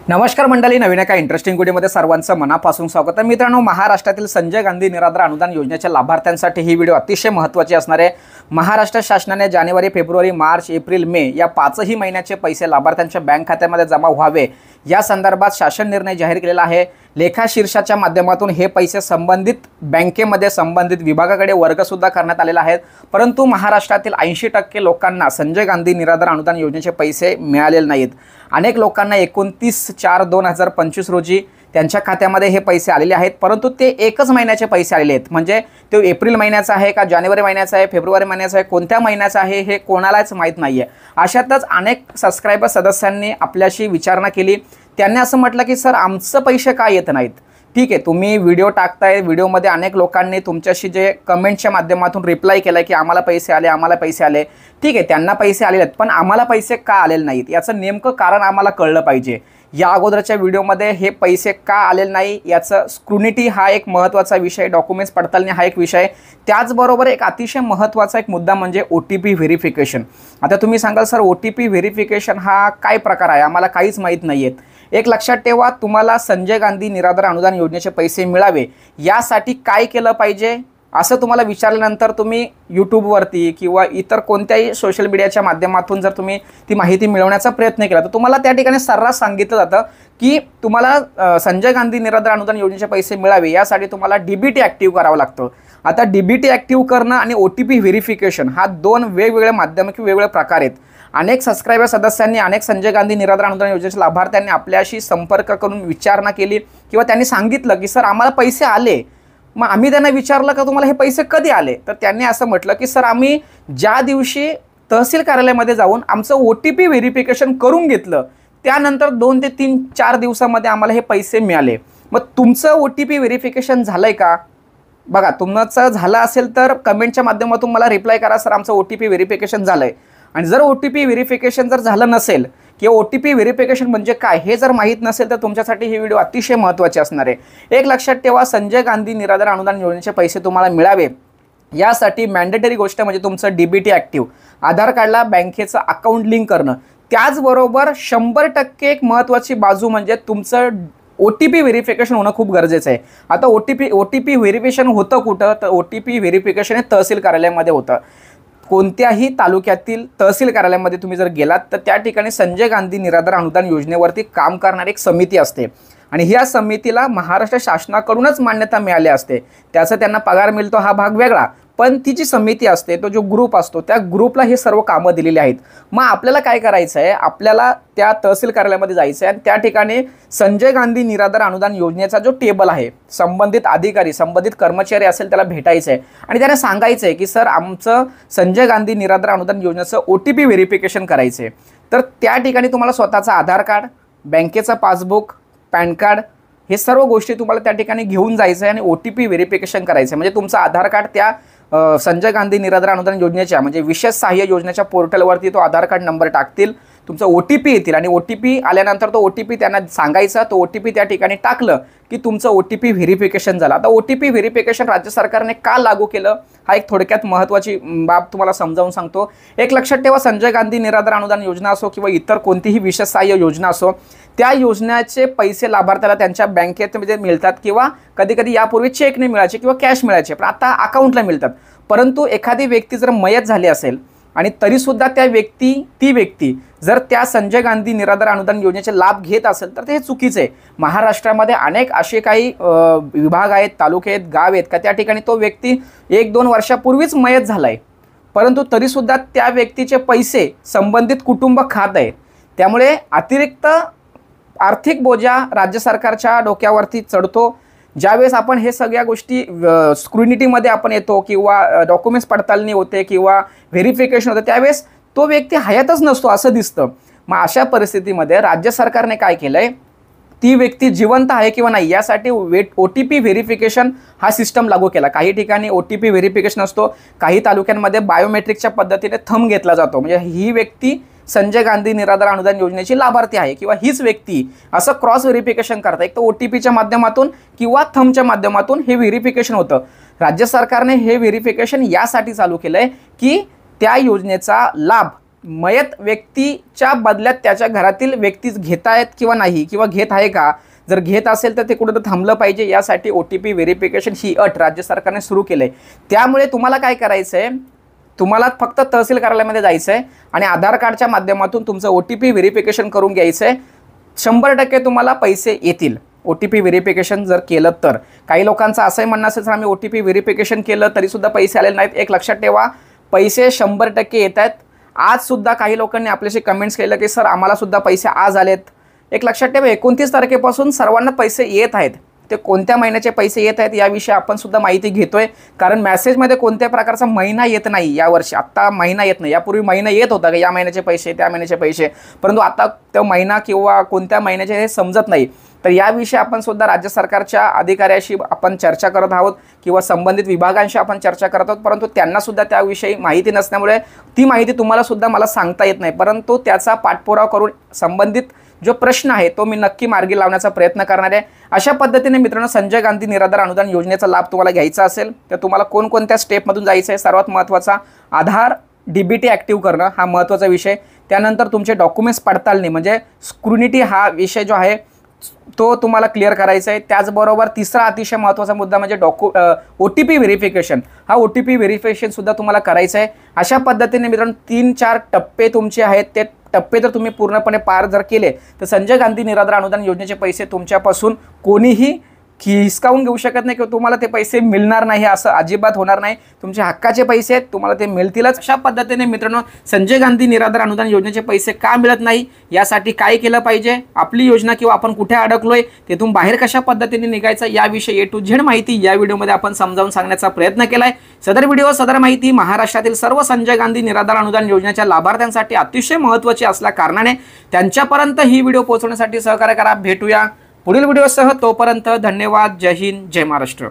नमस्कार मंडळी, नवीन एका इंटरेस्टिंग व्हिडिओमध्ये सर्वांचं मनापासून स्वागत आहे। मित्रांनो, महाराष्ट्रातील संजय गांधी निराधार अनुदान योजनेच्या लाभार्थ्यांसाठी ही व्हिडिओ अतिशय महत्त्वाची असणार आहे। महाराष्ट्र शासनाने जानेवारी, फेब्रुवारी, मार्च, एप्रिल, मे या 5ही महिन्याचे पैसे लाभार्थ्यांच्या बँक खात्यामध्ये जमा व्हावे या संदर्भात शासन निर्णय जाहीर केलेला आहे। लेखा शीर्षाच्या माध्यमातून हे पैसे संबंधित बँकेमध्ये संबंधित विभागाकडे वर्ग सुद्धा करण्यात आलेला आहे। परंतु महाराष्ट्रातील 80% लोकांना संजय गांधी निराधार अनुदान योजनेचे पैसे मिळालेले नाहीत। अनेक लोकांना 29/4/2025 रोजी त्यांच्या खात्यामध्ये हे पैसे आलेले आहेत, परंतु ते एकच महिन्याचे पैसे आलेले आहेत। म्हणजे तो एप्रिल महिन्याचा आहे का जानेवारी महिन्याचा आहे, फेब्रुवारी महिन्याचा आहे, कोणत्या महिन्याचा आहे हे कोणालाच माहीत नाही आहे। अशातच अनेक सबस्क्रायबर सदस्यांनी आपल्याशी विचारणा केली। त्यांनी असं म्हटलं की सर, आमचं पैसे का येत नाहीत? ठीक आहे, तुम्ही व्हिडिओ टाकताय, व्हिडिओमध्ये अनेक लोकांनी तुमच्याशी जे कमेंटच्या माध्यमातून रिप्लाय केला की आम्हाला पैसे आले, आम्हाला पैसे आले। ठीक आहे, त्यांना पैसे आलेले आहेत, पण आम्हाला पैसे का आलेले नाहीत याचं नेमकं कारण आम्हाला कळलं पाहिजे। या अगोदरच्या व्हिडिओमध्ये हे पैसे का आलेले नाही याचं स्क्रुनिटी हा एक महत्त्वाचा विषय, डॉक्युमेंट्स पडताळणी हा एक विषय, त्याचबरोबर एक अतिशय महत्त्वाचा एक मुद्दा म्हणजे OTP व्हेरिफिकेशन। आता तुम्ही सांगाल सर, OTP व्हेरिफिकेशन हा काय प्रकार आहे? आम्हाला काहीच माहीत नाही आहेत। एक लक्षात ठेवा, तुम्हाला संजय गांधी निराधार अनुदान योजनेचे पैसे मिळावे यासाठी काय केलं पाहिजे असं तुम्हाला विचारल्यानंतर तुम्ही यूट्यूबवरती किंवा इतर कोणत्याही सोशल मीडियाच्या माध्यमातून जर तुम्ही ती माहिती मिळवण्याचा प्रयत्न केला तर तुम्हाला त्या ठिकाणी सर्रास सांगितलं जातं की तुम्हाला संजय गांधी निराधार अनुदान योजनेचे पैसे मिळावे यासाठी तुम्हाला DBT ॲक्टिव्ह करावं लागतं। आता DBT ॲक्टिव्ह करणं आणि OTP व्हेरिफिकेशन हा दोन वेगवेगळे माध्यम किंवा वेगवेगळे प्रकार आहेत। अनेक सबस्क्रायबर सदस्यांनी, अनेक संजय गांधी निराधार अनुदान योजनेच्या लाभार्थ्यांनी आपल्याशी संपर्क करून विचारणा केली किंवा त्यांनी सांगितलं की सर, आम्हाला पैसे आले। मग आम्ही त्यांना विचारलं का तुम्हाला हे पैसे कधी आले? तर त्यांनी असं म्हटलं की सर, आम्ही ज्या दिवशी तहसील कार्यालयामध्ये जाऊन आमचं OTP व्हेरिफिकेशन करून घेतलं त्यानंतर 2 ते 3-4 दिवसामध्ये आम्हाला हे पैसे मिळाले। मग तुमचं OTP व्हेरिफिकेशन झालंय का? बघा, तुमचं झालं असेल तर कमेंटच्या माध्यमातून मला रिप्लाय करा, सर आमचं OTP व्हेरिफिकेशन झालंय। आणि जर OTP व्हेरिफिकेशन जर झालं नसेल किंवा OTP व्हेरिफिकेशन म्हणजे काय हे जर माहीत नसेल तर तुमच्यासाठी ही व्हिडिओ अतिशय महत्त्वाची असणार आहे। एक लक्षात ठेवा, संजय गांधी निराधार अनुदान योजनेचे पैसे तुम्हाला मिळावे यासाठी मॅन्डेटरी गोष्ट म्हणजे तुमचं DBT ॲक्टिव्ह, आधार कार्डला बँकेचं अकाउंट लिंक करणं, त्याचबरोबर 100% एक महत्त्वाची बाजू म्हणजे तुमचं OTP व्हेरिफिकेशन होणं खूप गरजेचं आहे। आता OTP व्हेरिफिकेशन होतं कुठं? तर OTP व्हेरिफिकेशन हे तहसील कार्यालयामध्ये होतं। कोणत्याही तालुक्यातील तहसील कार्यालयामध्ये तुम्ही जर गेलात तर त्या ठिकाणी संजय गांधी निराधार अनुदान योजनेवरती काम करणारी एक समिती असते आणि ह्या समितीला महाराष्ट्र शासनाकडूनच मान्यता मिळाली असते। त्याचा त्यांना पगार मिळतो हा भाग वेगळा, पण ती जी समिती असते, तो जो ग्रुप असतो, त्या ग्रुपला हे सर्व कामं दिलेली आहेत। मग आपल्याला काय करायचं आहे? आपल्याला त्या तहसील कार्यालयामध्ये जायचं आहे आणि त्या ठिकाणी संजय गांधी निराधार अनुदान योजनेचा जो टेबल आहे, संबंधित अधिकारी, संबंधित कर्मचारी असेल त्याला भेटायचं आहे आणि त्याने सांगायचं आहे की सर, आमचं संजय गांधी निराधार अनुदान योजनेचं OTP व्हेरिफिकेशन करायचं आहे। तर त्या ठिकाणी तुम्हाला स्वतःचं आधार कार्ड, बँकेचं पासबुक, पॅन कार्ड हे सर्व गोष्टी तुम्हाला त्या ठिकाणी घेऊन जायचं आहे आणि OTP व्हेरिफिकेशन करायचं आहे। म्हणजे तुमचं आधार कार्ड त्या संजय गांधी निराधार अनुदान योजनेच्या म्हणजे विशेष सहाय्य योजनेच्या पोर्टलवरती तो आधार कार्ड नंबर टाकतील, तुमचा OTP येतील आणि OTP आल्यानंतर तो OTP त्यांना सांगायचा, तो OTP त्या ठिकाणी टाकलं की तुमचं OTP व्हेरिफिकेशन झालं। आता OTP व्हेरिफिकेशन राज्य सरकारने का लागू केलं हा एक थोडक्यात महत्त्वाची बाब तुम्हाला समजावून सांगतो। एक लक्षात ठेवा, संजय गांधी निराधार अनुदान योजना असो किंवा इतर कोणतीही विशेष सहाय्य योजना असो, त्या योजनेचे पैसे लाभार्थ्याला त्यांच्या बँकेमध्ये मिळतात किंवा कधीकधी यापूर्वी चेकने मिळायचे किंवा कॅश मिळायचे, पण आता अकाउंटला मिळतात। परंतु एखादी व्यक्ती जर मयत झाली असेल आणि तरीसुद्धा ती व्यक्ती जर त्या संजय गांधी निराधार अनुदान योजनेचे लाभ घेत असेल तर ते चुकीचं आहे। महाराष्ट्रामध्ये अनेक असे काही विभाग आहेत, तालुके आहेत, गाव आहेत का त्या ठिकाणी तो व्यक्ती 1-2 वर्षापूर्वीच मयत झाला आहे, परंतु तरीसुद्धा त्या व्यक्तीचे पैसे संबंधित कुटुंब खात आहे। त्यामुळे अतिरिक्त आर्थिक बोजा राज्य सरकारच्या डोक्यावरती चढतो। ज्यावेळेस आपण हे सगळ्या गोष्टी स्क्रुनिटीमध्ये आपण येतो किंवा डॉक्युमेंट्स पडताळणी होते किंवा व्हेरिफिकेशन होतं त्यावेळेस तो व्यक्ती हयातच नसतो असं दिसतं। मग अशा परिस्थितीमध्ये राज्य सरकारने काय केलं आहे, ती व्यक्ती जिवंत आहे किंवा नाही यासाठी OTP व्हेरिफिकेशन हा सिस्टम लागू केला। काही ठिकाणी OTP व्हेरिफिकेशन असतो, काही तालुक्यांमध्ये बायोमेट्रिकच्या पद्धतीने थंब घेतला जातो, म्हणजे ही व्यक्ती संजय गांधी निराधार अनुदान योजनेची लाभार्थी आहे किंवा हीच व्यक्ती असं क्रॉस व्हेरिफिकेशन करता, एक तर OTPच्या माध्यमातून किंवा थंबच्या माध्यमातून हे व्हेरिफिकेशन होतं। राज्य सरकारने हे व्हेरिफिकेशन यासाठी चालू केलं आहे की त्या योजनेचा लाभ मयत व्यक्तीच्या बदल्यात त्याच्या घरातील व्यक्तीच घेत आहेत किंवा नाही, किंवा घेत आहे का, जर घेत असेल तर ते कुठं थांबलं पाहिजे, यासाठी OTP व्हेरिफिकेशन ही अट राज्य सरकारने सुरू केलं आहे। त्यामुळे तुम्हाला काय करायचं आहे, तुम्हाला फक्त तहसील कार्यालयामध्ये जायचं आहे आणि आधार कार्डच्या माध्यमातून तुमचं OTP व्हेरिफिकेशन करून घ्यायचं आहे। 100% तुम्हाला पैसे येतील OTP व्हेरिफिकेशन जर केलं तर। काही लोकांचं असंही म्हणणं असेल, सर आम्ही OTP व्हेरिफिकेशन केलं तरीसुद्धा पैसे आलेले नाहीत। एक लक्षात ठेवा, पैसे 100% येत आहेत। आजसुद्धा काही लोकांनी आपल्याशी कमेंट्स केलं की सर आम्हाला सुद्धा पैसे आज आलेत। एक लक्षात ठेवा, 29 तारखेपासून सर्वांना पैसे येत आहेत। ते कोणत्या महिन्याचे पैसे येत आहेत याविषयी आपण सुद्धा माहिती घेतोय, कारण मेसेजमध्ये कोणत्या प्रकारचा महिना येत नाही यावर्षी। आत्ता महिना येत नाही, यापूर्वी महिना येत होता की या महिन्याचे पैसे, त्या महिन्याचे पैसे, परंतु आता तो महिना किंवा कोणत्या महिन्याचे हे समजत नाही। तर याविषयी आपण सुद्धा राज्य सरकारच्या अधिकाऱ्याशी आपण चर्चा करत आहोत किंवा संबंधित विभागांशी आपण चर्चा करत आहोत, परंतु त्यांना सुद्धा त्याविषयी माहिती नसल्यामुळे ती माहिती तुम्हाला सुद्धा मला सांगता येत नाही। परंतु त्याचा पाठपुरावा करून संबंधित जो प्रश्न आहे तो मी नक्की मार्गी लावण्याचा प्रयत्न करणार आहे। अशा पद्धतीने मित्रांनो, संजय गांधी निराधार अनुदान योजनेचा लाभ तुम्हाला घ्यायचा असेल तर तुम्हाला कोणकोणत्या स्टेपमधून जायचं आहे। सर्वात महत्त्वाचा, आधार DBT ॲक्टिव्ह करणं हा महत्त्वाचा विषय। त्यानंतर तुमचे डॉक्युमेंट्स पडताळणी म्हणजे स्क्रुनिटी हा विषय जो आहे तो तुम्हाला क्लिअर करायचा आहे। त्याचबरोबर तिसरा अतिशय महत्त्वाचा मुद्दा म्हणजे OTP व्हेरिफिकेशन, हा OTP व्हेरिफिकेशन सुद्धा तुम्हाला करायचं आहे। अशा पद्धतीने मित्रांनो 3-4 टप्पे तुमचे आहेत, ते टप्पे जर तुम्ही पूर्णपणे पार जर केले तर संजय गांधी निराधार अनुदान योजनेचे पैसे तुमच्यापासून कोणीही हिसकावून घेऊ शकत नाही किंवा तुम्हाला ते पैसे मिळणार नाही, असं अजिबात होणार नाही। तुमचे हक्काचे पैसे आहेत, तुम्हाला ते मिळतीलच। अशा पद्धतीने मित्रांनो, संजय गांधी निराधार अनुदान योजनेचे पैसे का मिळत नाही, यासाठी काय केलं पाहिजे, आपली योजना किंवा आपण कुठे अडकलोय, तेथून बाहेर कशा पद्धतीने निघायचं, याविषयी A to Z माहिती या व्हिडिओमध्ये आपण समजावून सांगण्याचा प्रयत्न केलाय। सदर व्हिडिओ, सदर माहिती महाराष्ट्रातील सर्व संजय गांधी निराधार अनुदान योजनेच्या लाभार्थ्यांसाठी अतिशय महत्त्वाची असल्या कारणाने त्यांच्यापर्यंत ही व्हिडिओ पोहोचवण्यासाठी सहकार्य करा। भेटूया पुढील व्हिडिओसह, तोपर्यंत धन्यवाद। जय हिंद, जय महाराष्ट्र।